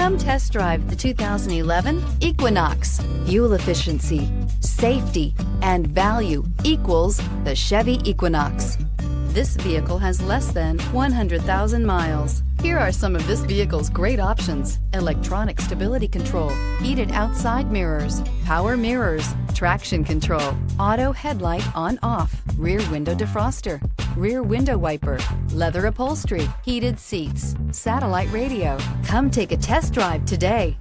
Come test drive the 2011 Equinox. Fuel efficiency, safety, and value equals the Chevy Equinox. This vehicle has less than 100,000 miles. Here are some of this vehicle's great options: electronic stability control, heated outside mirrors, power mirrors, traction control, auto headlight on/off, rear window defroster, rear window wiper, leather upholstery, heated seats, satellite radio. Come take a test drive today.